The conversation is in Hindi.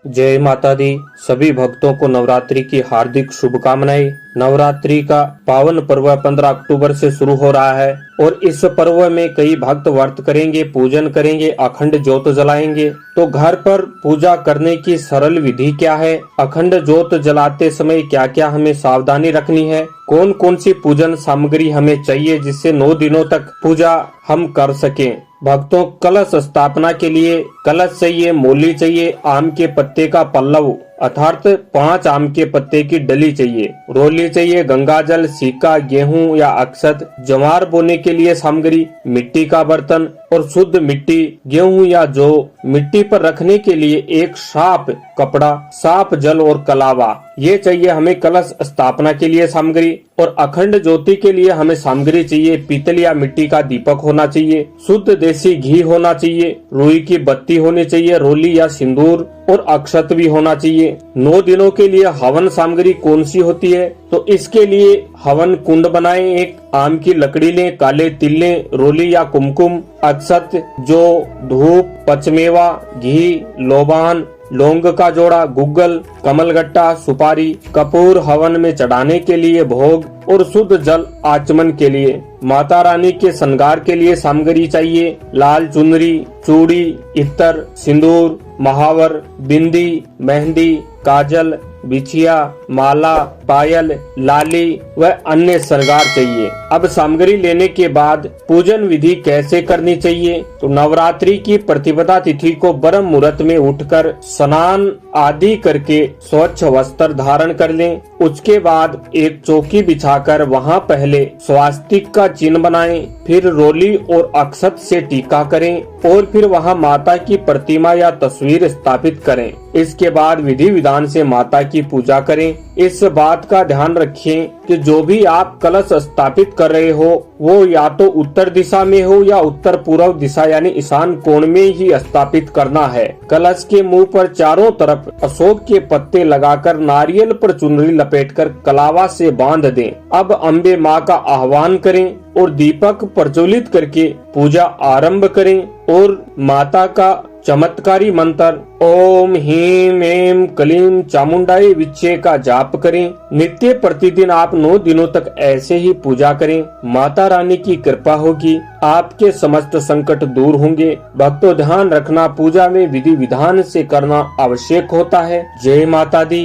जय माता दी। सभी भक्तों को नवरात्रि की हार्दिक शुभकामनाएं। नवरात्रि का पावन पर्व 15 अक्टूबर से शुरू हो रहा है और इस पर्व में कई भक्त व्रत करेंगे, पूजन करेंगे, अखंड ज्योत जलाएंगे। तो घर पर पूजा करने की सरल विधि क्या है, अखंड ज्योत जलाते समय क्या क्या हमें सावधानी रखनी है, कौन कौन सी पूजन सामग्री हमें चाहिए जिससे 9 दिनों तक पूजा हम कर सकें। भक्तों, कलश स्थापना के लिए कलश चाहिए, मोली चाहिए, आम के पत्ते का पल्लव अर्थात 5 आम के पत्ते की डली चाहिए, रोली चाहिए, गंगा जल, सिक्का, गेहूं या अक्षत, ज्वार बोने के लिए सामग्री, मिट्टी का बर्तन और शुद्ध मिट्टी, गेहूं या जौ, मिट्टी पर रखने के लिए एक साफ कपड़ा, साफ जल और कलावा। ये चाहिए हमें कलश स्थापना के लिए सामग्री। और अखंड ज्योति के लिए हमें सामग्री चाहिए, पीतल या मिट्टी का दीपक होना चाहिए, शुद्ध देसी घी होना चाहिए, रुई की बत्ती होनी चाहिए, रोली या सिंदूर और अक्षत भी होना चाहिए। 9 दिनों के लिए हवन सामग्री कौन सी होती है, तो इसके लिए हवन कुंड बनाएं, एक आम की लकड़ी लें, काले तिल लें, रोली या कुमकुम, अक्षत, जौ, धूप, पचमेवा, घी, लोबान, लौंग का जोड़ा, गुग्गल, कमलगट्टा, सुपारी, कपूर हवन में चढ़ाने के लिए भोग और शुद्ध जल आचमन के लिए। माता रानी के श्रृंगार के लिए सामग्री चाहिए, लाल चुनरी, चूड़ी, इत्र, सिंदूर, महावर, बिंदी, मेहंदी, काजल, बिछिया, माला, पायल, लाली व अन्य श्रृंगार चाहिए। अब सामग्री लेने के बाद पूजन विधि कैसे करनी चाहिए, तो नवरात्रि की प्रतिपदा तिथि को ब्रह्म मुहूर्त में उठकर स्नान आदि करके स्वच्छ वस्त्र धारण कर लें। उसके बाद एक चौकी बिछाकर वहां पहले स्वास्तिक का चिन्ह बनाएं, फिर रोली और अक्षत से टीका करें और फिर वहां माता की प्रतिमा या तस्वीर स्थापित करें। इसके बाद विधि विधान से माता की पूजा करें। इस बात का ध्यान रखें कि जो भी आप कलश स्थापित कर रहे हो वो या तो उत्तर दिशा में हो या उत्तर पूर्व दिशा यानी ईशान कोण में ही स्थापित करना है। कलश के मुंह पर चारों तरफ अशोक के पत्ते लगाकर नारियल पर चुनरी लपेटकर कलावा से बांध दें। अब अम्बे माँ का आह्वान करें और दीपक प्रज्वलित करके पूजा आरंभ करें और माता का चमत्कारी मंत्र ओम ह्रीं ऐं क्लीं चामुंडाई विच्चे का जाप करें। नित्य प्रतिदिन आप 9 दिनों तक ऐसे ही पूजा करें। माता रानी की कृपा होगी, आपके समस्त संकट दूर होंगे। भक्तों, ध्यान रखना, पूजा में विधि विधान से करना आवश्यक होता है। जय माता दी।